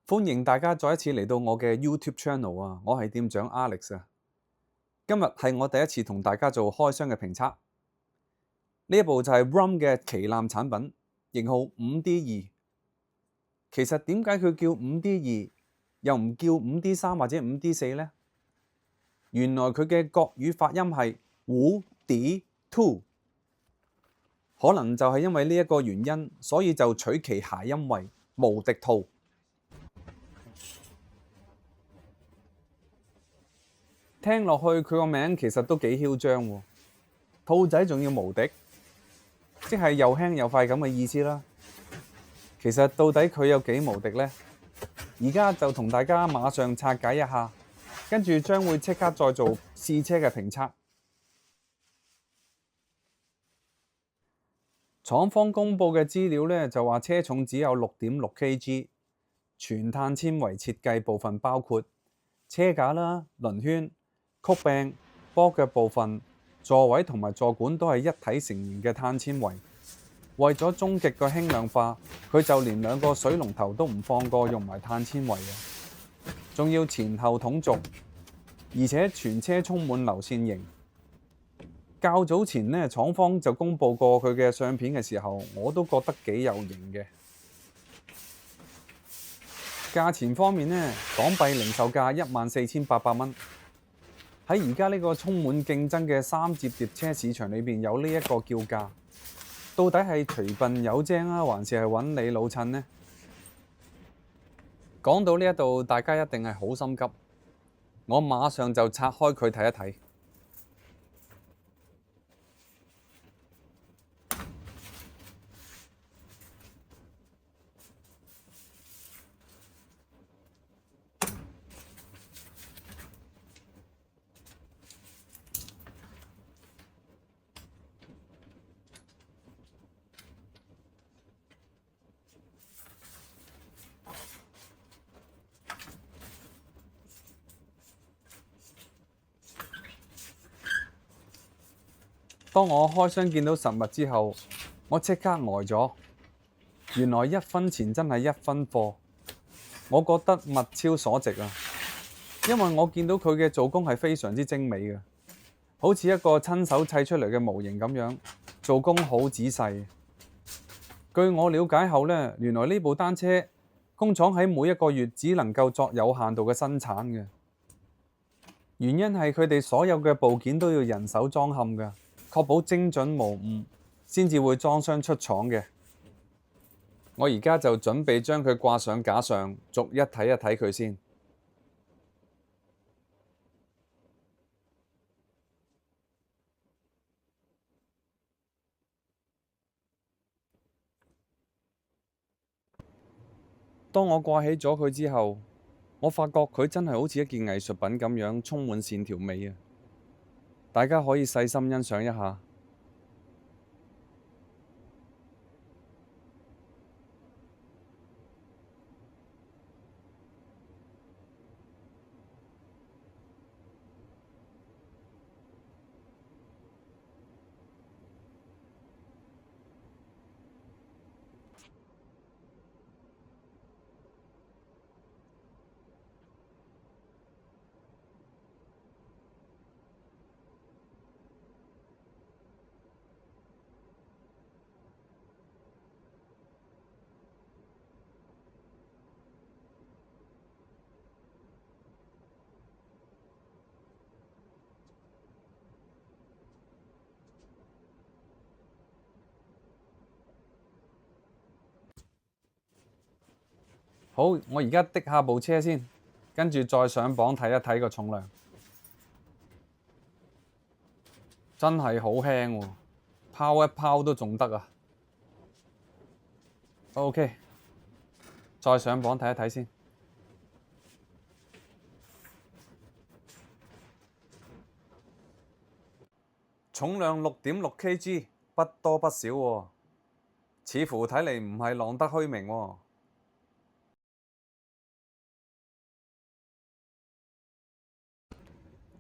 歡迎大家再一次嚟到我嘅 YouTube channel 啊！我係店長 Alex 啊。今日係我第一次同大家做開箱嘅評測。呢一部就係 Rum 嘅旗艦產品，型號 5D2。其實點解佢叫 5D2，又唔叫 5D3或者 5D4 呢？原來佢嘅國語發音係5D2，可能就係因為呢一個原因，所以就取其諧音為無敵兔。聽落去佢個名其實都幾囂張喎，兔仔仲要無敵，即係又輕又快咁嘅意思啦。其實到底佢有幾無敵呢？而家就同大家馬上拆解一下，跟住將會即刻再做試車嘅評測。廠方公佈嘅資料呢，就話車重只有6.6kg，全碳纖維設計部分包括車架啦、輪圈、曲柄、波腳部分、座位同埋座管都係一體成型嘅碳纖維。為咗終極嘅輕量化，佢就連兩個水龍頭都唔放過，用埋碳纖維嘅，仲要前後統逐，而且全車充滿流線型。較早前呢，廠方就公佈過佢嘅相片嘅時候，我都覺得幾有型嘅。價錢方面呢，港幣零售價14,800蚊。喺而家呢個充滿競爭嘅三摺疊車市場裏邊，有呢一個叫價，到底係隨笨有精啊，還是係揾你老襯呢？講到呢一度，大家一定係好心急，我馬上就拆開佢睇一睇。當我開箱見到實物之後，我即刻呆咗。原來1分錢真係1分貨，我覺得物超所值啊！因為我見到佢嘅做工係非常之精美嘅，好似一個親手砌出嚟嘅模型咁樣，做工好仔細。據我了解後呢，原來呢部單車工廠喺每一個月只能夠作有限度嘅生產嘅，原因係佢哋所有嘅部件都要人手裝嵌嘅，確保精準無誤，先至會裝箱出廠嘅。我而家就準備將佢掛上架上，逐一睇一睇佢先。當我掛起咗佢之後，我發覺佢真係好似一件藝術品咁樣，充滿線條美啊！大家可以細心欣賞一下。好，我而家滴下部車先，跟住再上磅睇一睇個重量，真係好輕喎，拋一拋都仲得啊。OK，再上磅睇一睇先。重量6.6kg，不多不少喎，似乎睇嚟唔係浪得虛名喎。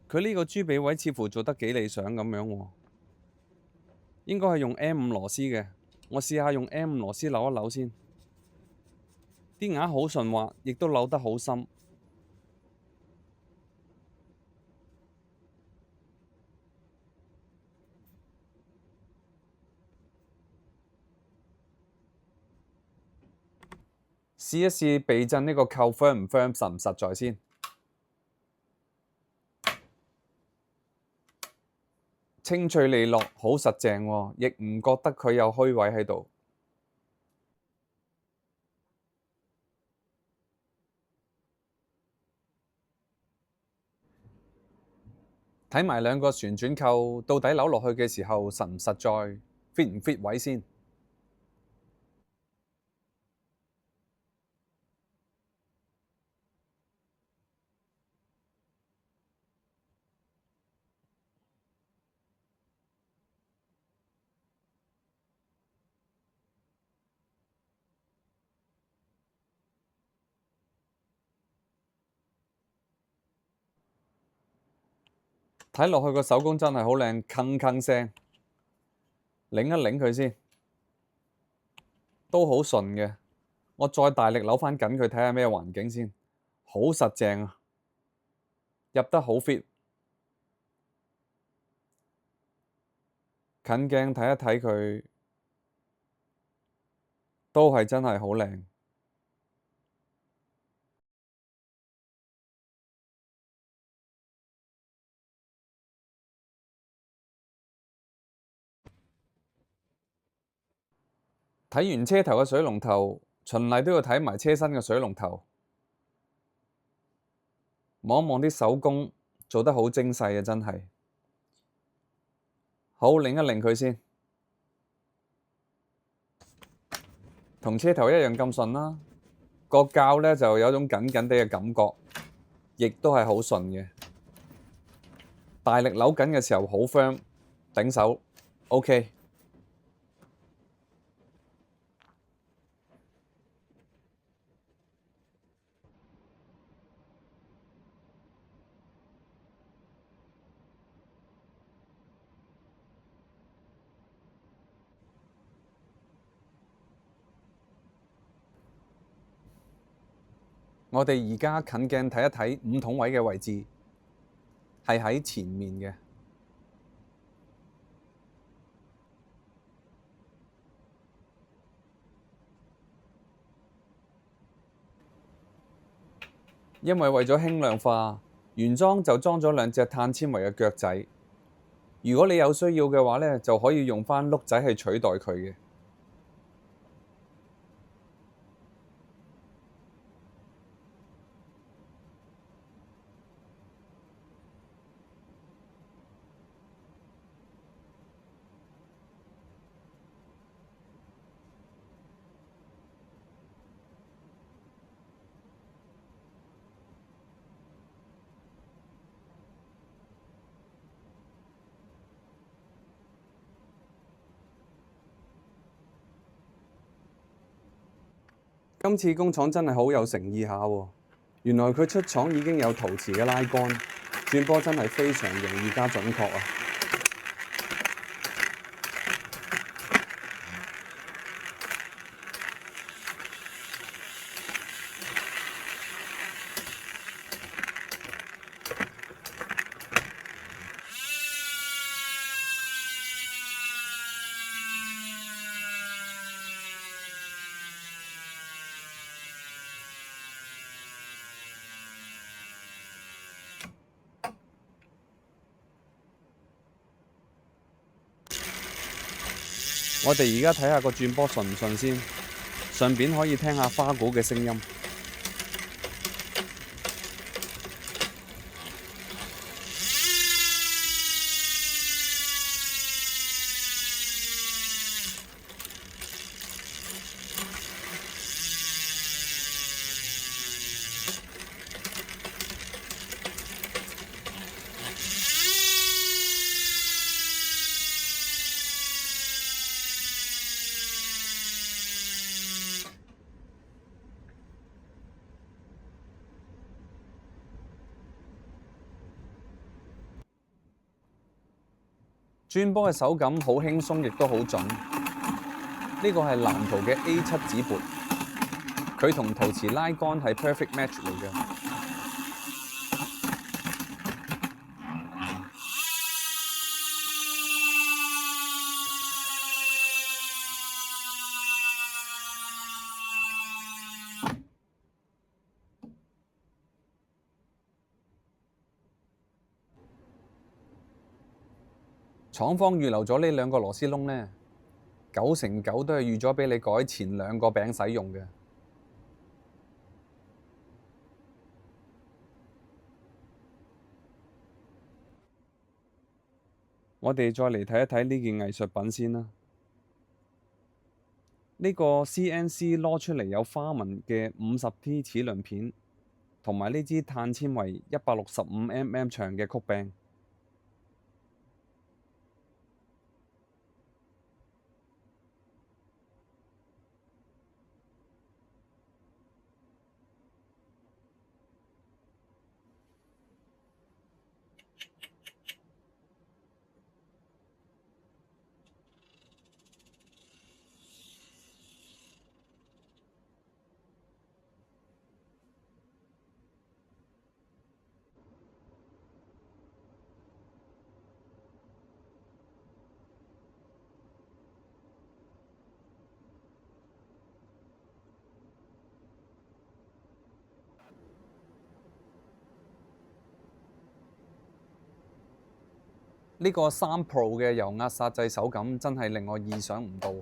佢呢個豬髀位似乎做得幾理想咁樣喎，應該係用 M5 螺絲嘅。我試下用 M5 螺絲扭一扭先，啲牙好順滑，亦都扭得好深。試一試避震呢個扣 firm 唔 firm 實唔實在先。清脆利落，好實淨喎，亦唔覺得佢有虛位喺度。睇埋兩個旋轉扣到底扭落去嘅時候實唔實在 ，fit 唔 fit 位先。睇落去個手工真係好靚，鏗鏗聲，擰一擰佢先，都好順嘅。我再大力扭翻緊佢，睇下咩環境先，好實淨啊，入得好 fit。近鏡睇一睇佢，都係真係好靚。睇完車頭嘅水龍頭，循例都要睇埋車身嘅水龍頭。望一望啲手工，做得好精細啊！真係。好，擰一擰佢先，同車頭一樣咁順啦。個膠呢就有種緊緊地嘅感覺，亦都係好順嘅。大力扭緊嘅時候好 firm，頂手 OK。我哋而家近鏡睇一睇五筒位嘅位置，係喺前面嘅。因為為咗輕量化，原裝就裝咗兩隻碳纖維嘅腳仔。如果你有需要嘅話呢，就可以用返碌仔去取代佢嘅。今次工廠真係好有誠意下喎，原來佢出廠已經有陶瓷嘅拉桿，轉波真係非常容易加準確啊！我哋而家睇下個轉波順唔順先，順便可以聽下花鼓嘅聲音。轉波嘅手感好輕鬆，亦都好準。呢個係藍圖嘅 A7 指撥，佢同陶瓷拉桿係 perfect match 嚟嘅。廠方預留咗呢兩個螺絲窿呢，9成9都係預咗俾你改前兩個餅使用嘅。我哋再嚟睇一睇呢件藝術品先啦。呢個 CNC 攞出嚟有花紋嘅50T 齒輪片，同埋呢支碳纖維165mm 長嘅曲柄。呢個3 Pro 嘅油壓剎掣手感真係令我意想唔到。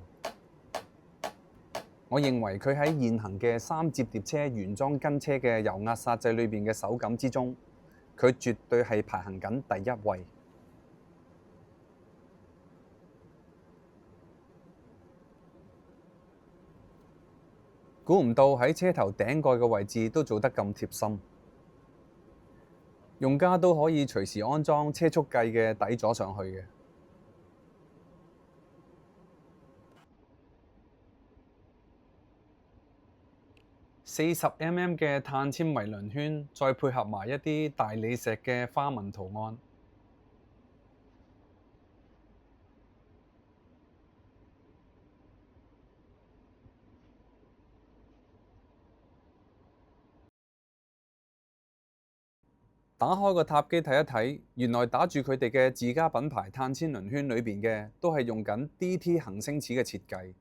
我認為佢喺現行嘅3摺疊車原裝跟車嘅油壓剎掣裏邊嘅手感之中，佢絕對係排行緊第一位。估唔到喺車頭頂蓋嘅位置都做得咁貼心，用家都可以隨時安裝車速計嘅底座上去嘅。40mm 嘅碳纖維輪圈，再配合埋一啲大理石嘅花紋圖案。打開個塔機睇一睇，原來打住佢哋嘅自家品牌碳纖輪圈裏邊嘅，都係用緊 DT 恒星齒嘅設計。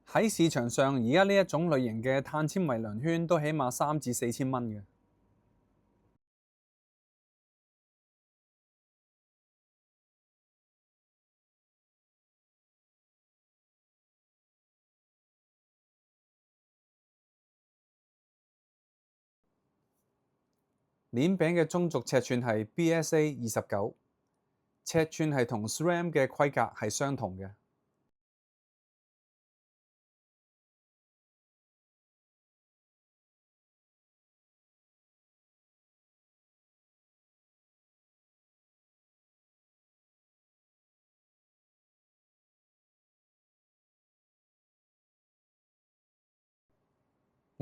喺市場上，而家呢一種類型嘅碳纖維輪圈都起碼3至4千蚊嘅。鏈餅嘅中軸尺寸係 BSA 29，尺寸係同 SRAM 嘅規格係相同嘅。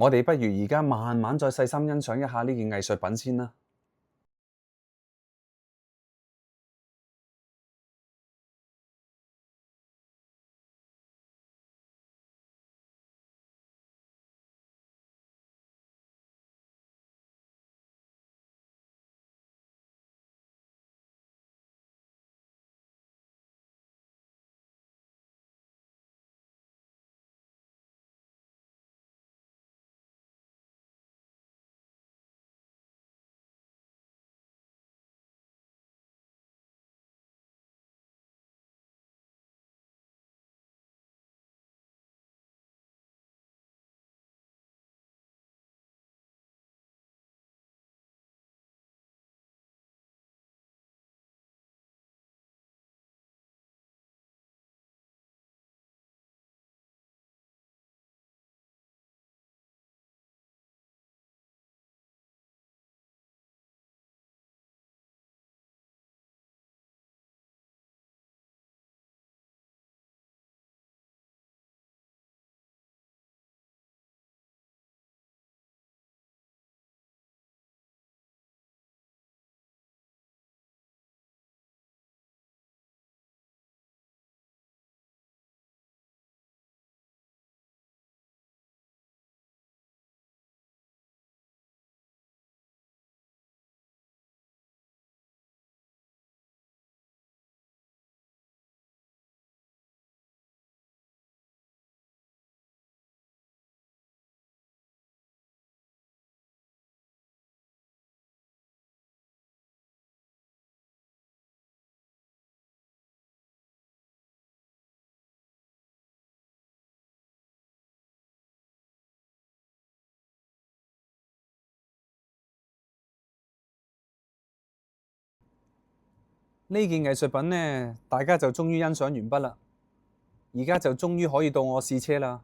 我哋不如而家慢慢再細心欣賞一下呢件藝術品先啦。呢件藝術品呢，大家就終於欣賞完畢啦。而家就終於可以到我試車啦。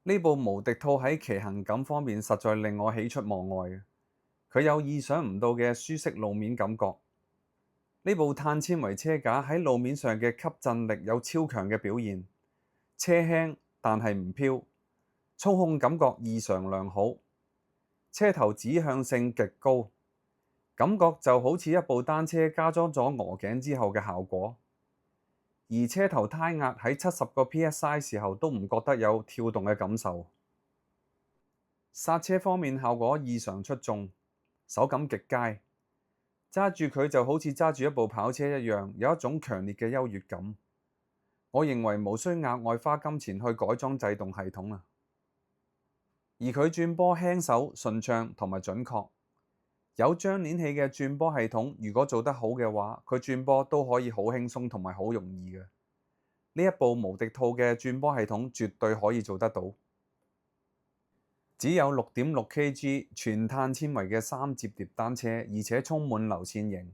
呢部無敵兔喺騎行感方面實在令我喜出望外嘅，佢有意想唔到嘅舒適路面感覺。呢部碳纖維車架喺路面上嘅吸震力有超強嘅表現，車輕但係唔飄，操控感覺異常良好，車頭指向性極高，感覺就好似一部單車加裝咗鵝頸之後嘅效果。而車頭胎壓喺70個 PSI 時候都唔覺得有跳動嘅感受。剎車方面效果異常出眾，手感極佳，揸住佢就好似揸住一部跑車一樣，有一種強烈嘅優越感。我認為無需額外花金錢去改裝制動系統啦。而佢轉波輕手、順暢同埋準確。有張鏈器嘅轉波系統，如果做得好嘅話，佢轉波都可以好輕鬆同埋好容易嘅。呢一部無敵兔嘅轉波系統絕對可以做得到。只有6.6kg 全碳纖維嘅3摺疊單車，而且充滿流線型，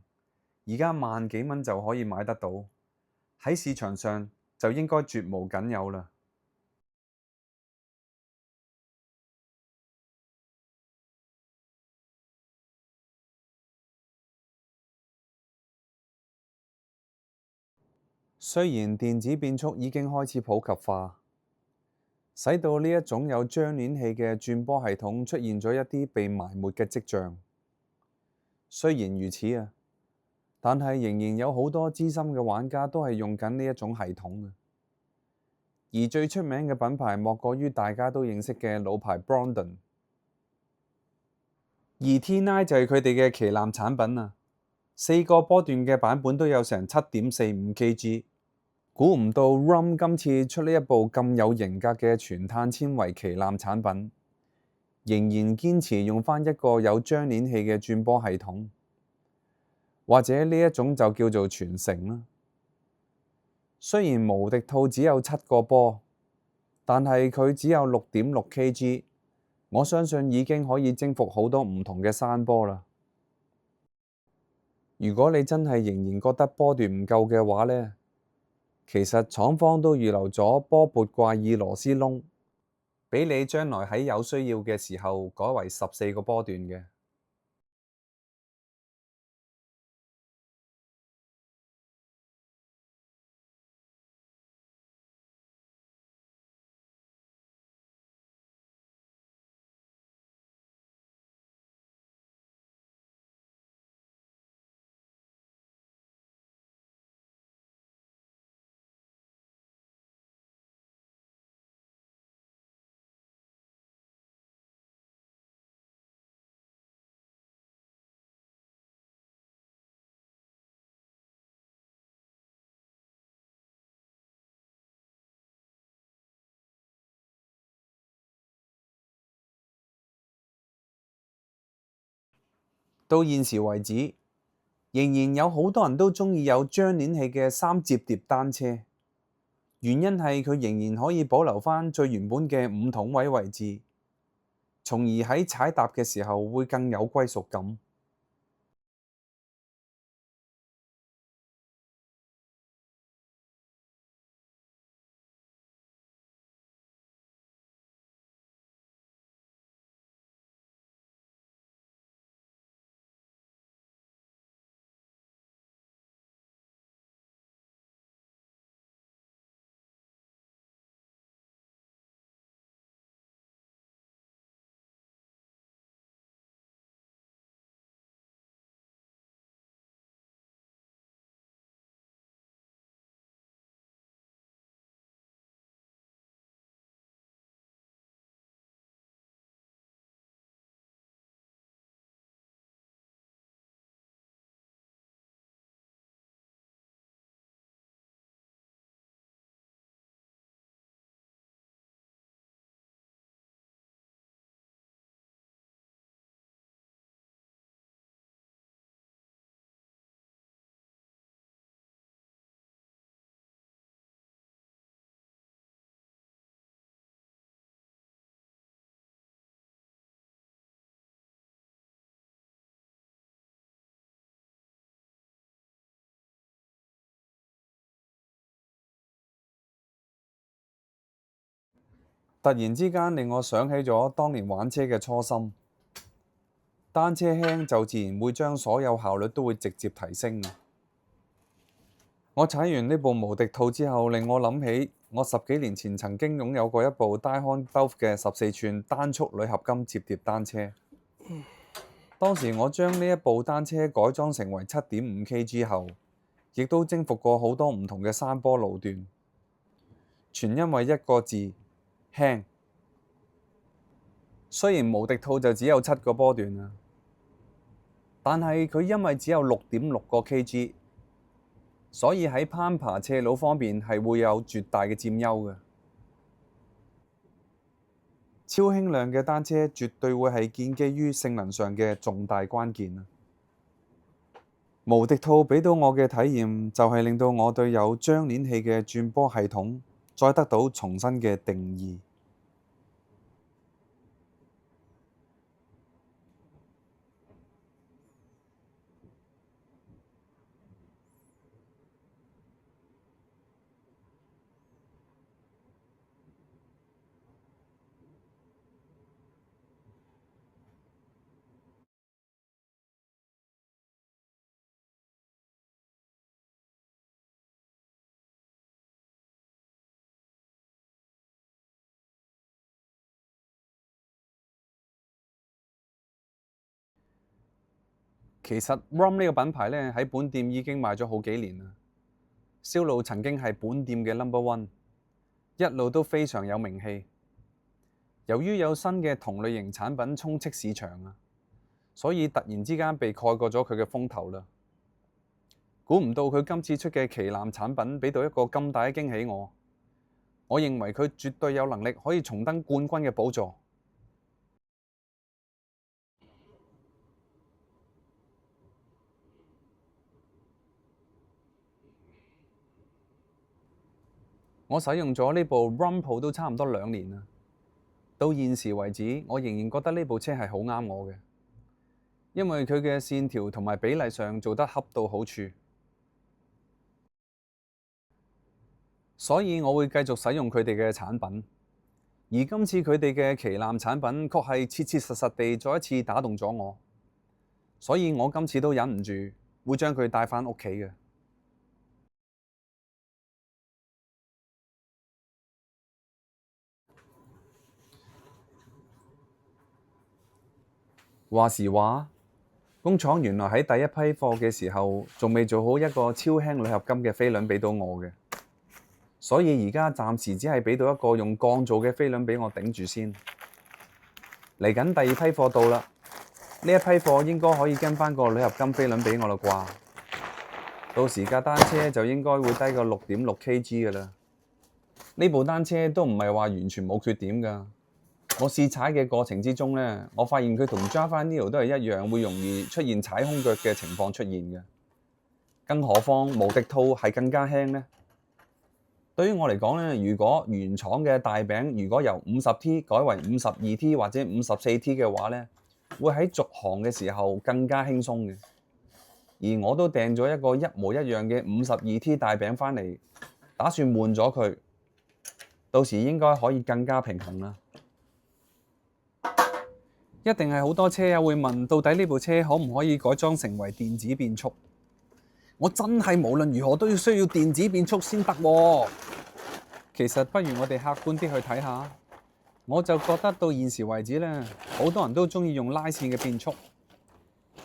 而家萬幾蚊就可以買得到，喺市場上就應該絕無僅有啦。雖然電子變速已經開始普及化，使到呢一種有張鏈器嘅轉波系統出現咗一啲被埋沒嘅跡象。雖然如此啊，但係仍然有好多資深嘅玩家都係用緊呢一種系統嘅。而最出名嘅品牌莫過於大家都認識嘅老牌 Brandon， 而 T9 就係佢哋嘅旗艦產品啊。4個波段嘅版本都有成 7.45kg。估唔到 ROM 今次出呢一部咁有型格嘅全碳纖維旗艦產品，仍然堅持用返一個有張鏈器嘅轉波系統，或者呢一種就叫做傳承啦。雖然無敵兔只有7個波，但係佢只有 6.6kg， 我相信已經可以征服好多唔同嘅山坡啦。如果你真係仍然覺得波段唔夠嘅話呢，其實廠方都預留咗波撥掛耳螺絲窿，俾你將來喺有需要嘅時候改為14個波段嘅。到現時為止，仍然有好多人都鍾意有張鏈器嘅3摺疊單車，原因係佢仍然可以保留返最原本嘅5筒位位置，從而喺踩踏嘅時候會更有歸屬感。突然之間令我想起咗當年玩車嘅初心，單車輕就自然會將所有效率都會直接提升。我踩完呢部無敵兔之後，令我諗起我10幾年前曾經擁有過一部 Daihatsu Dove 嘅14寸單速鋁合金摺疊單車。當時我將呢一部單車改裝成為7.5 kg 後，亦都征服過好多唔同嘅山坡路段，全因為一個字：輕。雖然無敵兔就只有7個波段啦，但係佢因為只有6.6個 kg，所以喺攀爬斜路方面係會有絕大嘅佔優嘅。超輕量嘅單車絕對會係建基於性能上嘅重大關鍵啊！無敵兔俾到我嘅體驗就係令到我對有張鏈器嘅轉波系統再得到重新嘅定義。其實 ROM 呢個品牌呢，喺本店已經賣咗好幾年啦，銷路曾經係本店嘅 No.1，一路都非常有名氣。由於有新嘅同類型產品充斥市場啊，所以突然之間被蓋過咗佢嘅風頭啦。估唔到佢今次出嘅旗艦產品俾到一個咁大嘅驚喜我認為佢絕對有能力可以重登冠軍嘅寶座。我使用咗呢部 Rumple 都差唔多2年啦，到現時為止，我仍然覺得呢部車係好啱我嘅，因為佢嘅線條同埋比例上做得恰到好處，所以我會繼續使用佢哋嘅產品。而今次佢哋嘅旗艦產品確係切切實實地再一次打動咗我，所以我今次都忍唔住會將佢帶返屋企嘅。話時話，工廠原來喺第一批貨嘅時候，仲未做好一個超輕鋁合金嘅飛輪俾到我嘅，所以而家暫時只係俾到一個用鋼做嘅飛輪俾我頂住先。嚟緊第二批貨到啦，呢一批貨應該可以跟返個鋁合金飛輪俾我啦啩。到時架單車就應該會低過6.6kg 噶啦。呢部單車都唔係話完全冇缺點㗎。我試踩嘅過程之中呢，我發現佢同 Java Neo 都係一樣，會容易出現踩空腳嘅情況出現嘅。更何況無敵兔係更加輕呢。對於我嚟講呢，如果原廠嘅大餅如果由50T 改為52T 或者54T 嘅話呢，會喺續航嘅時候更加輕鬆嘅。而我都訂咗一個一模一樣嘅52T 大餅返嚟，打算換咗佢，到時應該可以更加平衡啦。一定係好多車友會問，到底呢部車可唔可以改裝成為電子變速？我真係無論如何都要需要電子變速先得喎。其實不如我哋客觀啲去睇下，我就覺得到現時為止呢，好多人都中意用拉線嘅變速。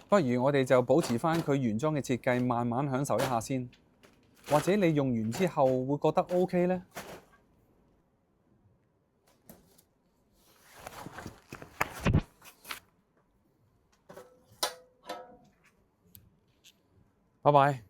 不如我哋就保持返佢原裝嘅設計，慢慢享受一下先。或者你用完之後會覺得 OK 呢？拜拜。